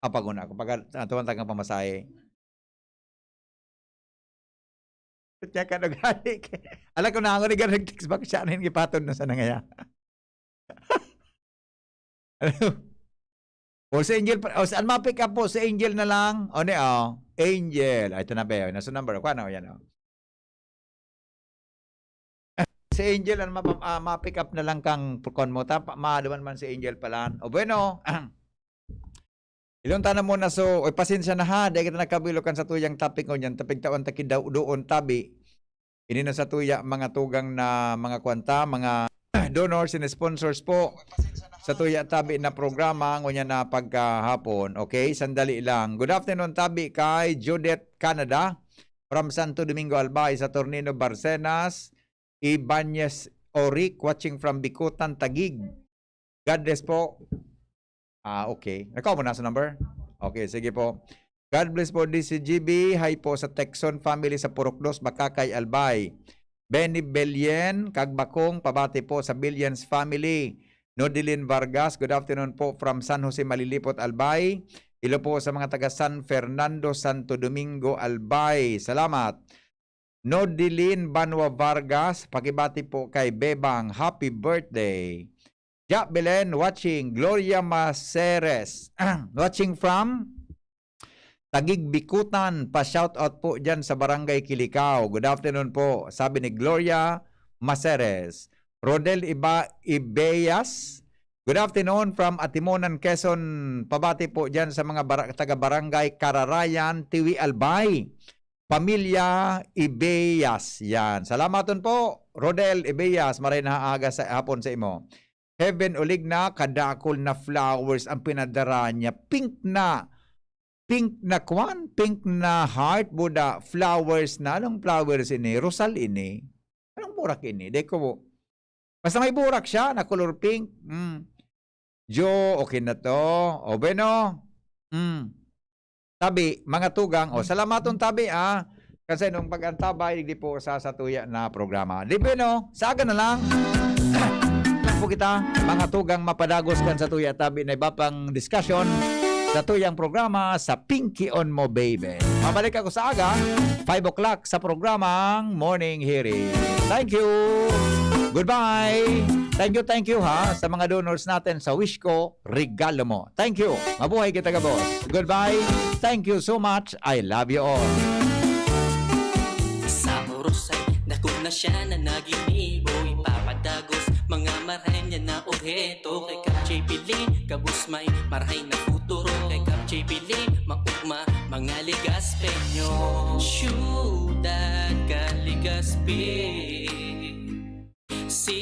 Paguna ako. Tuwan tagang pamasahe. Kaya ka nagalik. Alam ko na ako ni Garag Tix. Bakit siya anin ipaton na sa nangaya? O si Angel. O saan ma-pick up po? Si Angel na lang. O ni Angel. Ito na ba yun? Nasa number. Kung ano yan Si Angel ang ma-pick up na lang kang kon mo. Maaduman man si Angel pala. O bueno. Ilong tanong muna so, pasensya na ha, dahil kita nakabilokan sa tuyang topic ko niyan, tapig tawan taki daw doon tabi. Ini na sa tuya mga tugang na mga kwanta, mga donors and sponsors po sa tuya tabi na programa ngunya na pagkahapon. Okay, sandali lang. Good afternoon tabi kay Judith Canada from Santo Domingo Albay sa Tornino Barcenas, Ibanez Oric watching from Bikutan Taguig. God bless po. Okay. Nakaw mo na sa number? Okay, sige po. God bless po DCGB. Hi po sa Texon family sa Purokdos, Bakakay, Albay. Benny Belien, Kagbakong, pabati po sa Billions family. Nodilin Vargas, good afternoon po from San Jose, Malilipot, Albay. Ilo po sa mga taga San Fernando, Santo Domingo, Albay. Salamat. Nodilin Banwa Vargas, pakibati po kay Bebang. Happy birthday. Jack Belen watching. Gloria Maceres watching from Taguig Bikutan. Pa-shoutout po dyan sa Barangay Kilikao. Good afternoon po. Sabi ni Gloria Maceres. Rodel Ibeyas. Good afternoon from Atimonan, Quezon. Pabati po dyan sa mga taga-barangay Kararayan, Tiwi, Albay. Pamilya Ibeyas. Yan. Salamaton po, Rodel Ibeyas. Maray na aga sa hapon sa imo. Heaven Oligna, kadakol na flowers ang pinadara niya. Pink na kwan, pink na heart, Buddha, flowers na. Anong flowers ini? Rosal ini. Anong burak ini? Deko mo. Basta may burak siya, na color pink. Jo, okay na to. O, bueno. Tabi, mga tugang. O, salamaton tabi, Kasi nung pag-antabay, hindi po sa satuya na programa. Di bueno, saga na lang. Po kita mga tugang mapadagos kan sa tuya tabi na iba pang discussion sa tuyang programa sa Pinky on Mo Baby. Mabalik ako sa aga 5 o'clock sa programang Morning Hearing. Thank you. Goodbye. Thank you ha sa mga donors natin sa Wish Ko Regalo Mo. Thank you. Mabuhay kita ka boss. Goodbye. Thank you so much. I love you all. Sa oras ay dako na siya na naginibo ipapadagos mga marahay niya na obheto kay Kapjay Pili kabusmay marahay na futuro kay Kapjay Pili maugma mga ligaspenyo syudad ka ligaspi si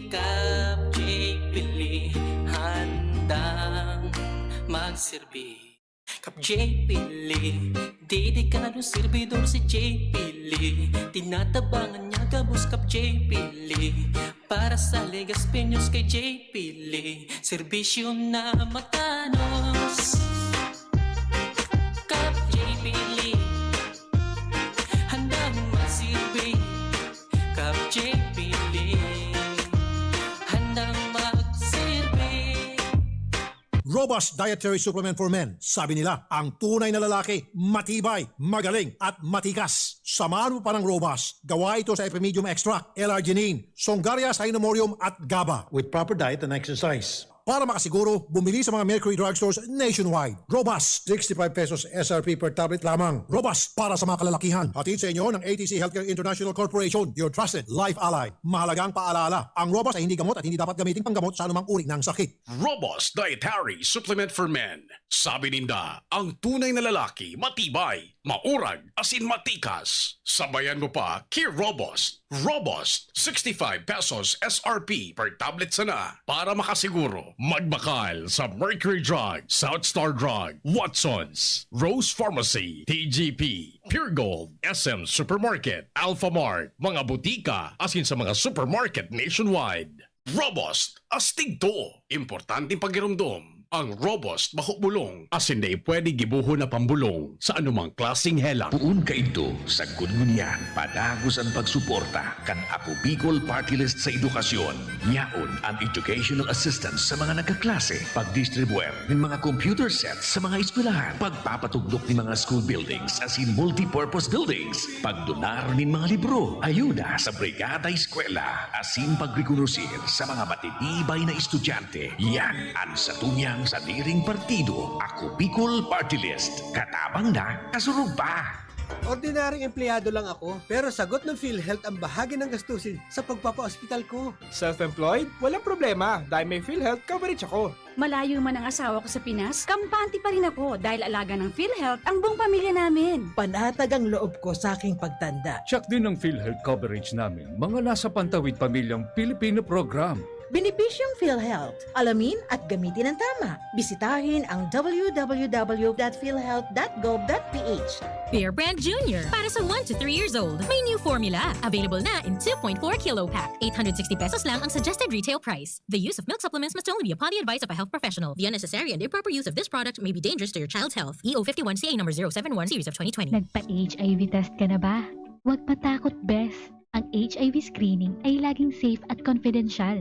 Kapjay Pili handang magsilbi Kapjay Pili, dedikado servidor si J. Pili. Tinatabangan niya gabos Kapjay Pili. Para sa Legaspeños kay J. Pili. Serbisyo na matanos. Kapjay Pili, handang magsilbi. Kapjay Pili, handang magsilbi. Robust Dietary Supplement for Men. Sabi nila, ang tunay na lalaki, matibay, magaling, at matikas. Samahan mo pa ng Robust. Gawa ito sa Epimedium Extract, L-arginine, Songaria Cynomorium at GABA. With proper diet and exercise. Para makasiguro, bumili sa mga Mercury drugstores nationwide. Robust, 65 pesos SRP per tablet lamang. Robust para sa mga kalalakihan. Hatid sa inyo ng ATC Healthcare International Corporation, your trusted life ally. Mahalagang paalala, ang Robust ay hindi gamot at hindi dapat gamitin panggamot sa anumang uri ng sakit. Robust Dietary Supplement for Men. Sabi ninda, ang tunay na lalaki, matibay, maurag, asin matikas. Sabayan mo pa, Key Robust. Robust, 65 pesos SRP per tablet sana. Para makasiguro, magbakal sa Mercury Drug, Southstar Drug, Watsons, Rose Pharmacy, TGP, Pure Gold, SM Supermarket, Alpha Mart, mga butika, asin sa mga supermarket nationwide. Robust, astig to. Importanteng pagirumdum. Ang Robust mahubulong as hindi pwede gibuho na pambulong sa anumang klaseng helang. Puun ka ito sa Gudgunyan, padagos ang pagsuporta kan Ako Bicol Party List sa edukasyon. Yaon ang educational assistance sa mga nagkaklase, pagdistribuer ng mga computer sets sa mga eskwelahan, pagpapatuglok ng mga school buildings as in multi-purpose buildings, pagdonar ng mga libro, ayuda sa brigada eskwela, asin pagrekonusir sa mga matitibay na estudyante. Yan ang sa tunyang sa diring partido, Ako Bicol Party List. Katabang na, kasurog pa. Ordinaryong empleyado lang ako, pero sagot ng PhilHealth ang bahagi ng gastusin sa pagpapa-hospital ko. Self-employed? Walang problema dahil may PhilHealth coverage ako. Malayo man ang asawa ko sa Pinas, kampante pa rin ako dahil alaga ng PhilHealth ang buong pamilya namin. Panatag ang loob ko sa aking pagtanda. Check din ang PhilHealth coverage namin, mga nasa pantawid pamilyang Pilipino program. Benepisyong PhilHealth. Alamin at gamitin ang tama. Bisitahin ang www.philhealth.gov.ph. Bear Brand Jr. Para sa 1 to 3 years old. May new formula. Available na in 2.4 kilo pack. 860 pesos lang ang suggested retail price. The use of milk supplements must only be upon the advice of a health professional. The unnecessary and improper use of this product may be dangerous to your child's health. EO51CA number 071 series of 2020. Nagpa-HIV test ka na ba? Huwag matakot, Bes. Ang HIV screening ay laging safe at confidential.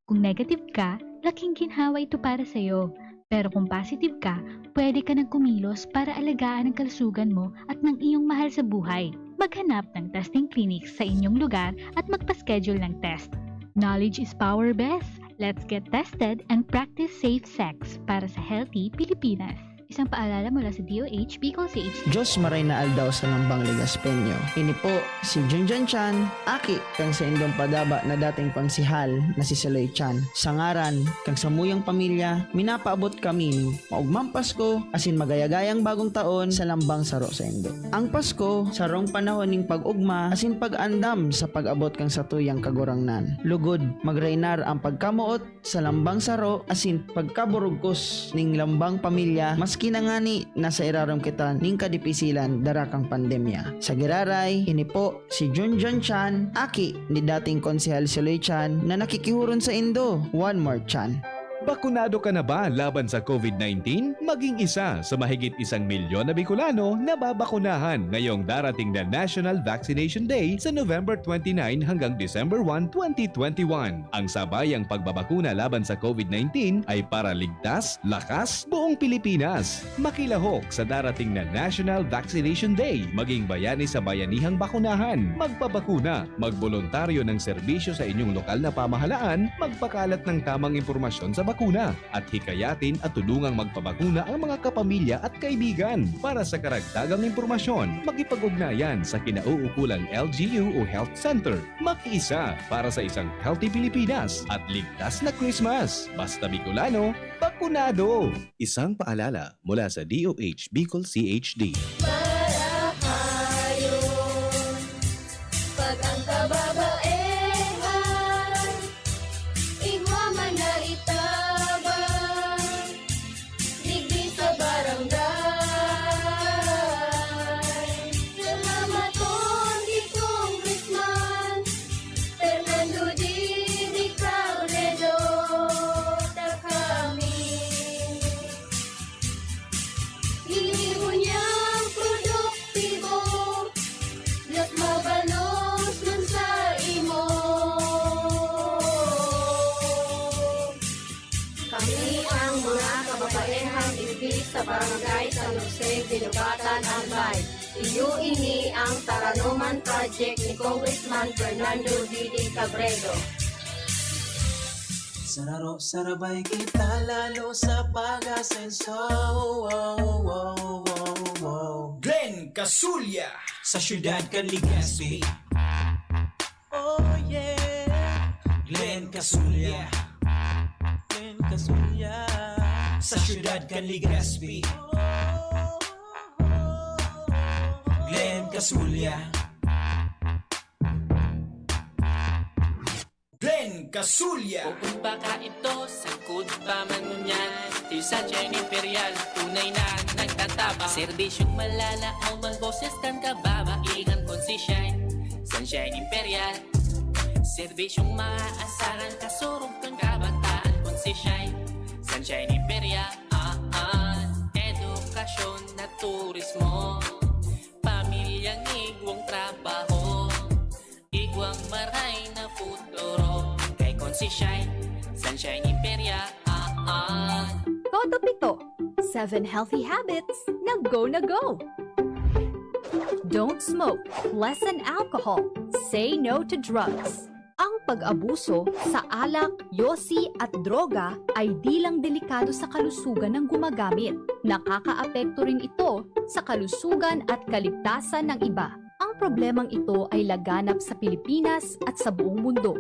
Kung negative ka, laking ginhawa ito para sa'yo. Pero kung positive ka, pwede ka nang kumilos para alagaan ang kalusugan mo at ng iyong mahal sa buhay. Maghanap ng testing clinics sa inyong lugar at magpa-schedule ng test. Knowledge is power, Bes. Let's get tested and practice safe sex para sa healthy Pilipinas. Isang paalala mula sa DOH, Bicol CHD. Diyos maray na aldaw sa lambang Ligaspenyo. Ini po si Junjun Chan, aki kang sa indong padaba na dating pangsihal na si Saloy Chan. Sa ngaran, kang sa muyang pamilya, minapaabot kami maugmang Pasko asin magayagayang bagong taon sa lambang saro sa indo. Ang Pasko, sarong panahon ning pag-ugma asin pag-andam sa pag-abot kang sa tuyang kagurangnan. Lugod, magreinar ang pagkamuot sa lambang saro asin pagkaburugkos ning lambang pamilya mas kinangani nasa iraram kita ning kadipisilan darakang pandemya. Sa Giraray, ini po si Junjun Chan, aki ni dating konsehal Saloy Chan na nakikihuron sa Indo. One more Chan. Bakunado ka na ba laban sa COVID-19? Maging isa sa mahigit 1 milyon na Bicolano na babakunahan ngayong darating na National Vaccination Day sa November 29 hanggang December 1, 2021. Ang sabayang pagbabakuna laban sa COVID-19 ay para ligtas, lakas, buong Pilipinas. Makilahok sa darating na National Vaccination Day. Maging bayani sa bayanihang bakunahan. Magpabakuna, magboluntaryo ng serbisyo sa inyong lokal na pamahalaan, magpakalat ng tamang impormasyon sa bakuna at hikayatin at tulungang magpabakuna ang mga kapamilya at kaibigan. Para sa karagdagang impormasyon, makipag-ugnayan sa kinauukulang LGU o Health Center. Makiisa para sa isang healthy Pilipinas at ligtas na Christmas. Basta Bicolano, bakunado! Isang paalala mula sa DOH Bicol CHD. Pag ang kababaehan, igwaman na itabang, digdi sa barangay. Salamat on itong Christmas, Fernando Di Cauledo, ta kami. Hiliho niyang produktibo, at mabalos nun sa barangay San Jose, Dinubatan, Albay. Iyo ini ang Taranuman Project ni Congressman Fernando Didi Cabredo. Sarabay kita lalo sa pag-asenso. Glenn Casulya sa siyudad Legazpi. Oh yeah, Glenn Casulya. Glenn Casulya sa siyudad Legazpi. Glenn Casulya. Glenn Casulya. Pupunta ka ito, sangkod pa man ngunyan. Sa Chen Imperial, tunay na nagtataba. Serbisyong malala ang mga boses kan kababa. Ikan kon si Shine, Sunshine Imperial. Serbisyong maaasaran, kasurog kang kabataan kon si Shine, Sunshine Imperial. Edukasyon na turismo, pamilyang igwang trabaho, igwang maray na futuro. Kay kon si Shine, Sunshine Imperial. Todo Pito, 7 healthy habits na go. Don't smoke, lessen alcohol, say no to drugs. Ang pag-abuso sa alak, yosi at droga ay di lang delikado sa kalusugan ng gumagamit. Nakakaapekto rin ito sa kalusugan at kaligtasan ng iba. Ang problemang ito ay laganap sa Pilipinas at sa buong mundo.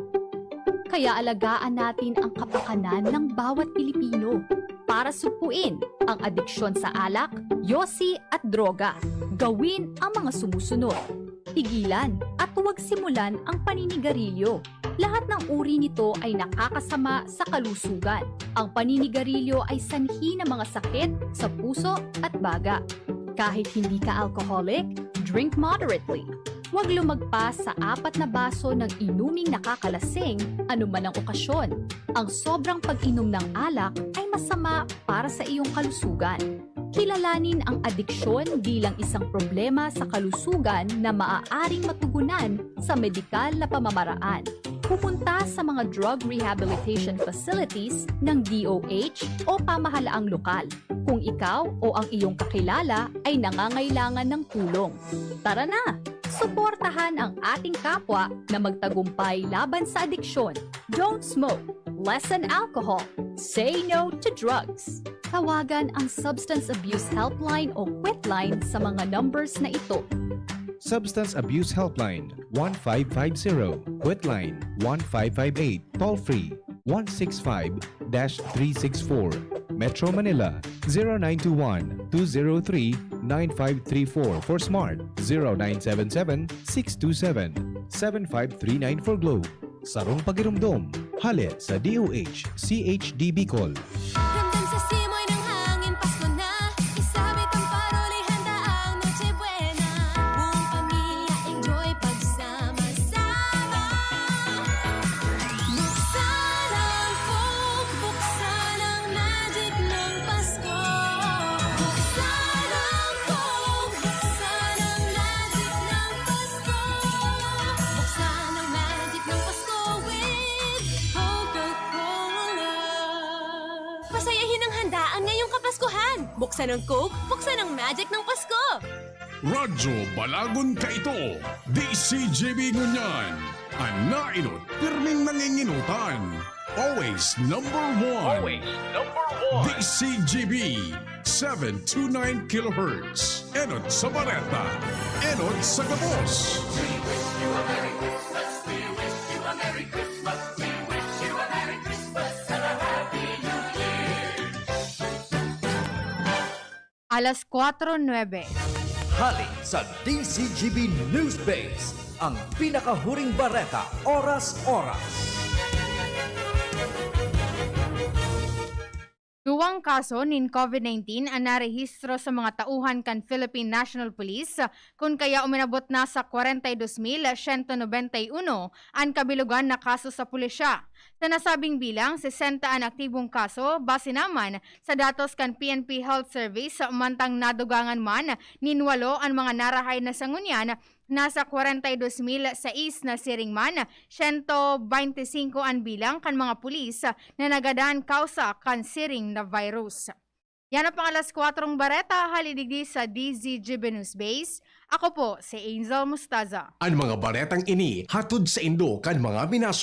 Kaya alagaan natin ang kapakanan ng bawat Pilipino para supuin ang adiksyon sa alak, yosi at droga. Gawin ang mga sumusunod. Tigilan at huwag simulan ang paninigarilyo. Lahat ng uri nito ay nakakasama sa kalusugan. Ang paninigarilyo ay sanhi ng mga sakit sa puso at baga. Kahit hindi ka alcoholic, drink moderately. Huwag lumagpas sa 4 na baso ng inuming nakakalasing anuman ang okasyon. Ang sobrang pag-inom ng alak ay masama para sa iyong kalusugan. Kilalanin ang adiksyon bilang isang problema sa kalusugan na maaaring matugunan sa medikal na pamamaraan. Pupunta sa mga drug rehabilitation facilities ng DOH o pamahalaang lokal kung ikaw o ang iyong kakilala ay nangangailangan ng tulong. Tara na! Suportahan ang ating kapwa na magtagumpay laban sa adiksyon. Don't smoke, lessen alcohol, say no to drugs. Tawagan ang Substance Abuse Helpline o Quitline sa mga numbers na ito. Substance Abuse Helpline 1550, Quitline 1558, toll free 165-364. Metro Manila 0921-203-9534 for Smart, 0977-627-7539 for Globe. Sarong Pagirumdom, halit sa DOH, CHD Bicol. Ramdam sa simoy ng hangin, Pasko na. Isabit ang paroli, handa ang Noche Buena. Buong pamilya, enjoy pagsama-sama. Buksan ang Coke, buksan ang magic ng Pasko. Buksan ang Coke, buksan ang magic ng Pasko. Buksan ang magic ng Pasko with Coca-Cola. Pasayahin ang handaan ngayong Kapaskuhan. Buksan ang Coke, buksan ang magic ng Pasko. Radyo Balagon ka ito, DCGB Ngunyan. Anainot, pirming nanginginutan. Always number one. DCGB 729 kHz. Enot sa Bareta. Enot sa Gabos. Alas 4:09. Hali sa DCGB News Base, ang pinakahuring bareta oras-oras. Duwang kaso nin COVID-19 ang narehistro sa mga tauhan kan Philippine National Police kung kaya uminabot na sa 42,191 ang kabilugan na kaso sa pulisya. Sa nasabing bilang, 60 ang aktibong kaso base naman sa datos kan PNP Health Service mantang nadugangan man nin 8 ang mga narahay na sangunyan. Nasa 42,006 na siringman, 125 ang bilang kan mga pulis na nagadaan kausa kan siring na virus. Yan ang pangalas 4 bareta, halidigdi sa DZGB News Base. Ako po si Angel Mustaza. Ang mga baretang ini hatod sa Indo kan mga